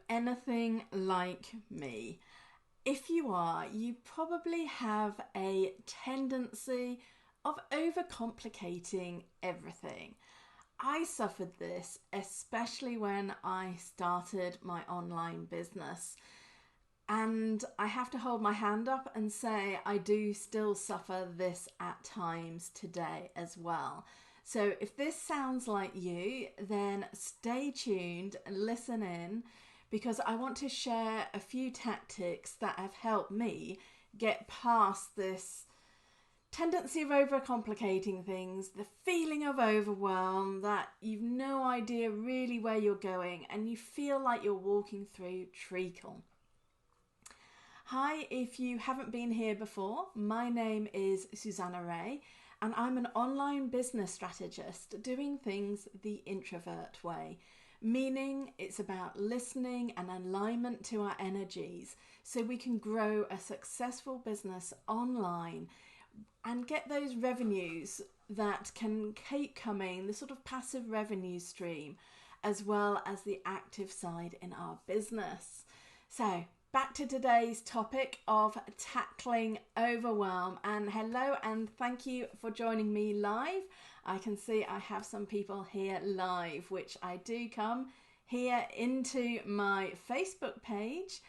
anything like me? If you are, you probably have a tendency of overcomplicating everything. I suffered this, especially when I started my online business. And I have to hold my hand up and say I do still suffer this at times today as well. So if this sounds like you, then stay tuned and listen in, because I want to share a few tactics that have helped me get past this tendency of overcomplicating things, the feeling of overwhelm, that you've no idea really where you're going and you feel like you're walking through treacle. Hi, if you haven't been here before, my name is Susanna Reay and I'm an online business strategist doing things the introvert way, meaning it's about listening and alignment to our energies so we can grow a successful business online and get those revenues that can keep coming, the sort of passive revenue stream, as well as the active side in our business. So back to today's topic of tackling overwhelm. And hello and thank you for joining me live. I can see I have some people here live, which I do come here into my Facebook page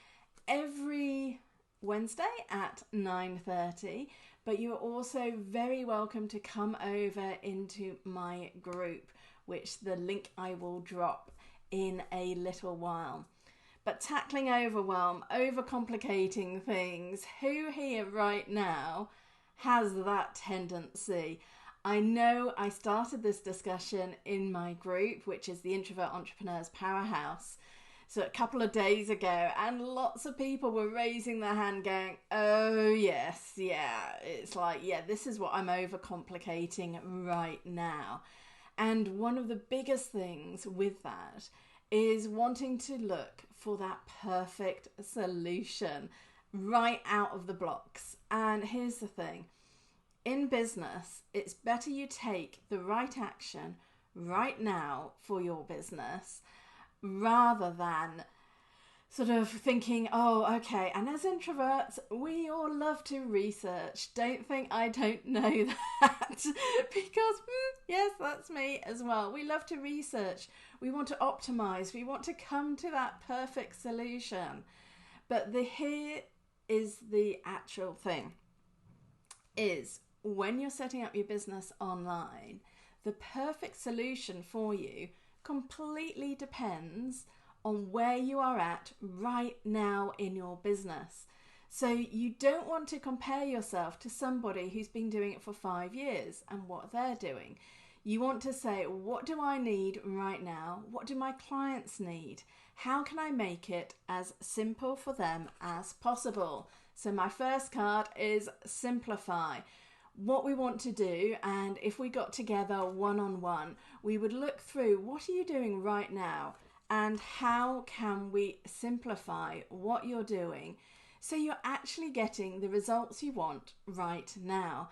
every Wednesday at 9:30. But you're also very welcome to come over into my group, which the link I will drop in a little while. But tackling overwhelm, overcomplicating things, who here right now has that tendency? I know I started this discussion in my group, which is the Introvert Entrepreneurs Powerhouse, so a couple of days ago, and lots of people were raising their hand going, oh yes, yeah, it's like, yeah, this is what I'm overcomplicating right now. And one of the biggest things with that is wanting to look for that perfect solution right out of the blocks. And here's the thing, in business, it's better you take the right action right now for your business rather than sort of thinking, oh, okay. And as introverts, we all love to research. Don't think I don't know that because yes, that's me as well. We love to research. We want to optimize. We want to come to that perfect solution. But here is the actual thing, is when you're setting up your business online, the perfect solution for you completely depends on where you are at right now in your business. So you don't want to compare yourself to somebody who's been doing it for 5 years and what they're doing. You want to say, what do I need right now? What do my clients need? How can I make it as simple for them as possible? So my first card is simplify. What we want to do, and if we got together one-on-one, we would look through what are you doing right now and how can we simplify what you're doing so you're actually getting the results you want right now.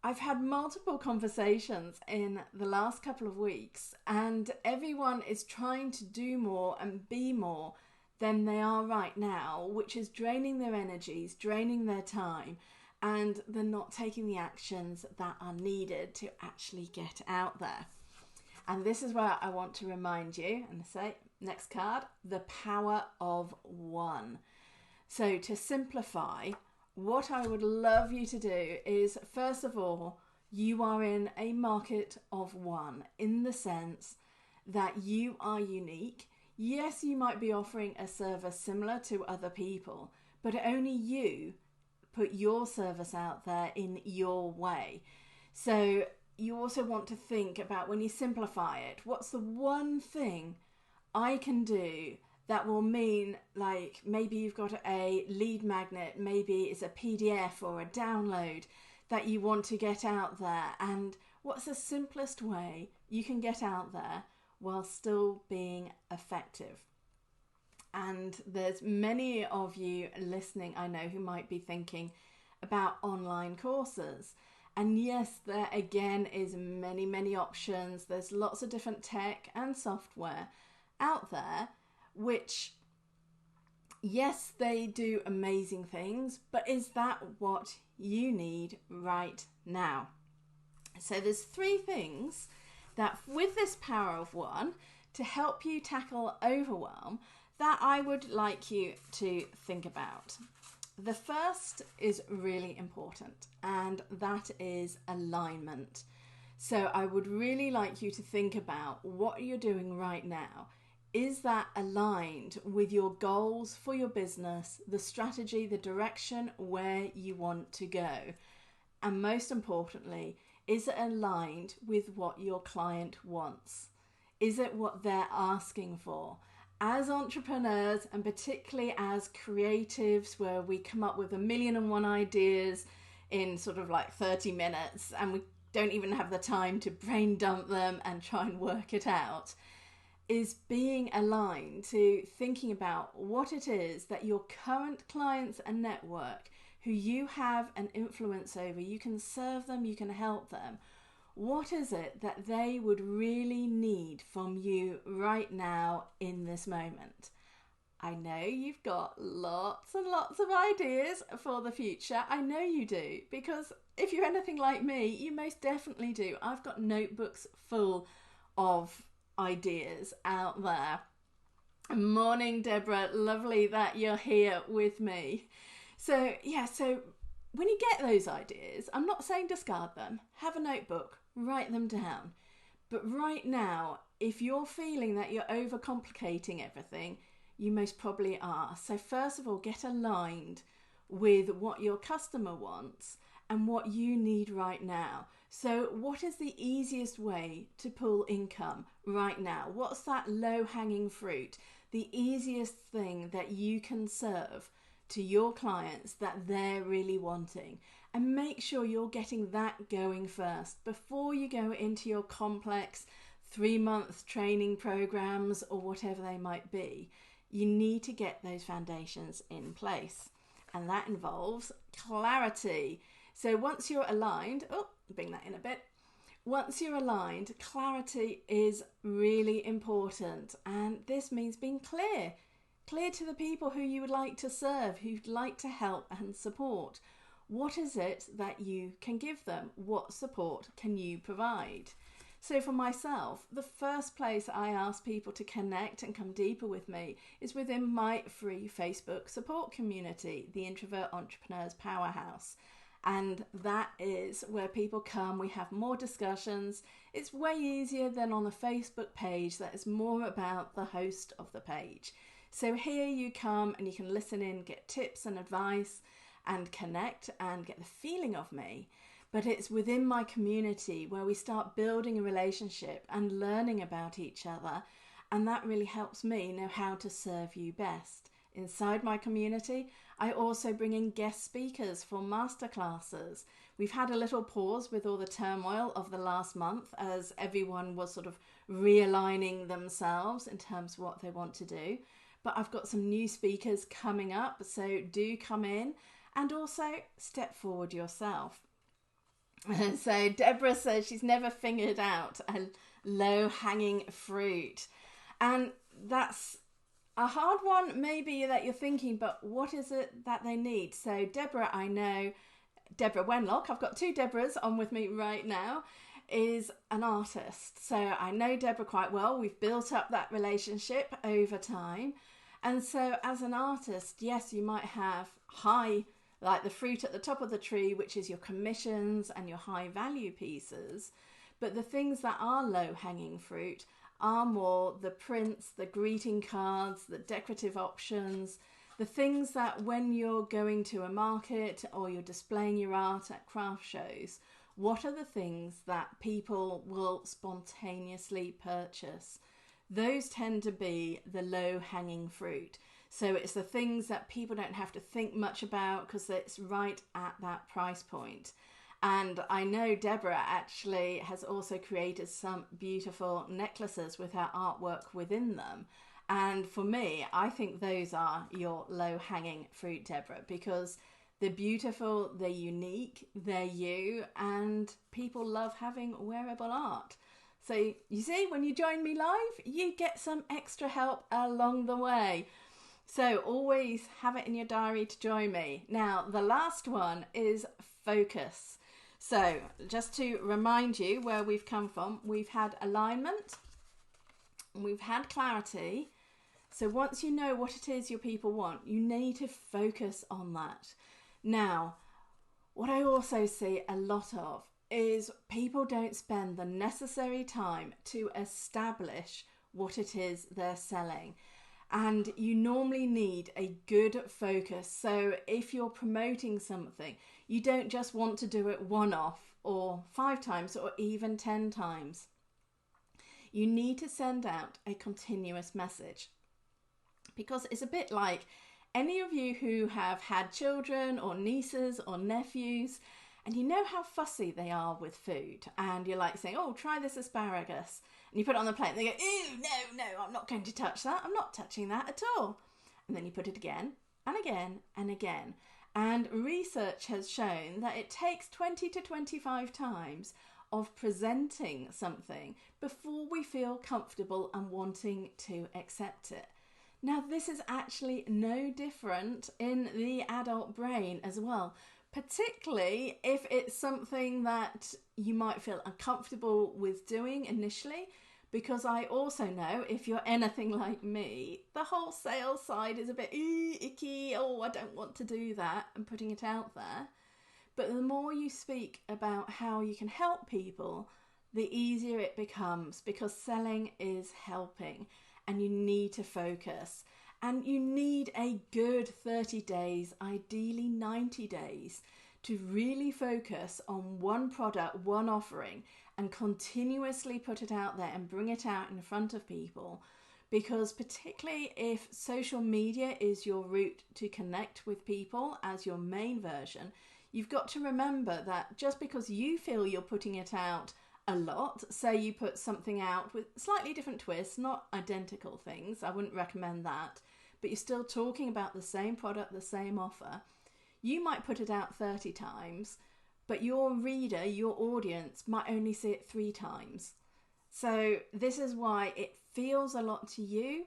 I've had multiple conversations in the last couple of weeks and everyone is trying to do more and be more than they are right now, which is draining their energies, draining their time, and they're not taking the actions that are needed to actually get out there. And this is where I want to remind you and say, next card, the power of one. So to simplify, what I would love you to do is, first of all, you are in a market of one in the sense that you are unique. Yes, you might be offering a service similar to other people, but only you put your service out there in your way. So you also want to think about, when you simplify it, what's the one thing I can do that will mean, like, maybe you've got a lead magnet, maybe it's a PDF or a download that you want to get out there, and what's the simplest way you can get out there while still being effective. And there's many of you listening, I know, who might be thinking about online courses. And yes, there again is many options. There's lots of different tech and software out there, which Yes, they do amazing things, but is that what you need right now? So there's 3 things that with this power of 1 to help you tackle overwhelm that I would like you to think about. The first is really important, and that is alignment. So I would really like you to think about what you're doing right now. Is that aligned with your goals for your business, the strategy, the direction where you want to go? And most importantly, is it aligned with what your client wants? Is it what they're asking for? As entrepreneurs, and particularly as creatives, where we come up with 1,000,001 ideas in sort of like 30 minutes and we don't even have the time to brain dump them and try and work it out, is being aligned to thinking about what it is that your current clients and network who you have an influence over, you can serve them, you can help them. What is it that they would really need from you right now in this moment? I know you've got lots and lots of ideas for the future. I know you do, because if you're anything like me, you most definitely do. I've got notebooks full of ideas out there. Morning, Deborah. Lovely that you're here with me. So when you get those ideas, I'm not saying discard them. Have a notebook, write them down. But right now, if you're feeling that you're overcomplicating everything, you most probably are. So first of all, get aligned with what your customer wants and what you need right now. So what is the easiest way to pull income right now? What's that low-hanging fruit? The easiest thing that you can serve to your clients that they're really wanting. And make sure you're getting that going first before you go into your complex 3-month training programs or whatever they might be. You need to get those foundations in place. And that involves clarity. So once you're aligned, bring that in a bit. Once you're aligned, clarity is really important. And this means being clear to the people who you would like to serve, who'd like to help and support. What is it that you can give them? What support can you provide? So for myself, the first place I ask people to connect and come deeper with me is within my free Facebook support community, the Introvert Entrepreneurs Powerhouse. And that is where people come, we have more discussions. It's way easier than on the Facebook page that is more about the host of the page. So here you come and you can listen in, get tips and advice and connect and get the feeling of me. But it's within my community where we start building a relationship and learning about each other. And that really helps me know how to serve you best. Inside my community, I also bring in guest speakers for masterclasses. We've had a little pause with all the turmoil of the last month as everyone was sort of realigning themselves in terms of what they want to do. But I've got some new speakers coming up, so do come in and also step forward yourself. So Deborah says she's never figured out a low-hanging fruit. And that's a hard one maybe that you're thinking, but what is it that they need? So Deborah, I know, Deborah Wenlock, I've got 2 Deborahs on with me right now, is an artist. So I know Deborah quite well. We've built up that relationship over time. And so as an artist, yes, you might have like the fruit at the top of the tree, which is your commissions and your high value pieces. But the things that are low hanging fruit are more the prints, the greeting cards, the decorative options, the things that when you're going to a market or you're displaying your art at craft shows, what are the things that people will spontaneously purchase? Those tend to be the low-hanging fruit. So it's the things that people don't have to think much about because it's right at that price point. And I know Deborah actually has also created some beautiful necklaces with her artwork within them. And for me, I think those are your low-hanging fruit, Deborah, because they're beautiful, they're unique, they're you, and people love having wearable art. So you see, when you join me live, you get some extra help along the way. So always have it in your diary to join me. Now, the last one is focus. So just to remind you where we've come from, we've had alignment, we've had clarity. So once you know what it is your people want, you need to focus on that. Now, what I also see a lot of is people don't spend the necessary time to establish what it is they're selling. And you normally need a good focus. So if you're promoting something, you don't just want to do it one off or 5 times or even 10 times. You need to send out a continuous message, because it's a bit like any of you who have had children or nieces or nephews, and you know how fussy they are with food, and you're like saying, oh, try this asparagus, and you put it on the plate and they go, ew, no, I'm not going to touch that, I'm not touching that at all. And then you put it again and again and again. And research has shown that it takes 20 to 25 times of presenting something before we feel comfortable and wanting to accept it. Now, this is actually no different in the adult brain as well, particularly if it's something that you might feel uncomfortable with doing initially, because I also know, if you're anything like me, the whole sales side is a bit icky, oh, I don't want to do that, and putting it out there. But the more you speak about how you can help people, the easier it becomes, because selling is helping. And you need to focus, and you need a good 30 days, ideally 90 days, to really focus on one product, one offering, and continuously put it out there and bring it out in front of people. Because particularly if social media is your route to connect with people as your main version, you've got to remember that just because you feel you're putting it out a lot, say you put something out with slightly different twists, not identical things, I wouldn't recommend that, but you're still talking about the same product, the same offer, you might put it out 30 times, but your reader, your audience, might only see it 3 times. So this is why it feels a lot to you,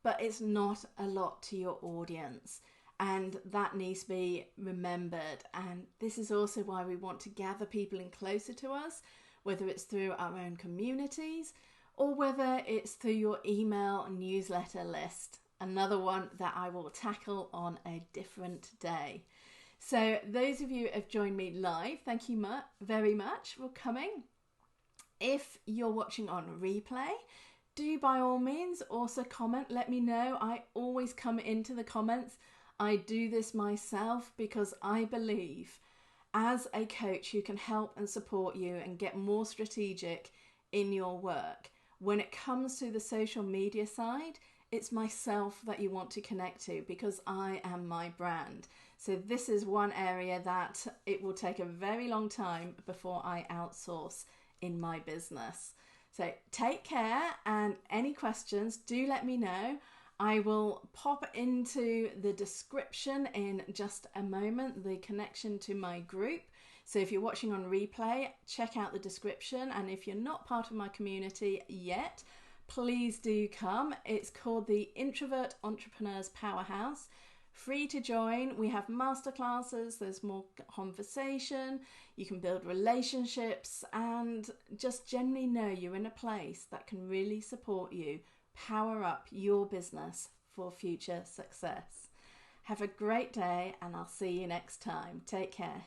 but it's not a lot to your audience. And that needs to be remembered. And this is also why we want to gather people in closer to us, whether it's through our own communities or whether it's through your email newsletter list. Another one that I will tackle on a different day. So those of you who have joined me live, thank you very much for coming. If you're watching on replay, do by all means also comment, let me know. I always come into the comments. I do this myself because I believe as a coach who can help and support you and get more strategic in your work, when it comes to the social media side, it's myself that you want to connect to, because I am my brand. So this is one area that it will take a very long time before I outsource in my business. So take care, and any questions, do let me know. I will pop into the description in just a moment, the connection to my group. So if you're watching on replay, check out the description. And if you're not part of my community yet, please do come. It's called the Introvert Entrepreneurs Powerhouse. Free to join. We have masterclasses, there's more conversation, you can build relationships, and just generally know you're in a place that can really support you power up your business for future success. Have a great day, and I'll see you next time. Take care.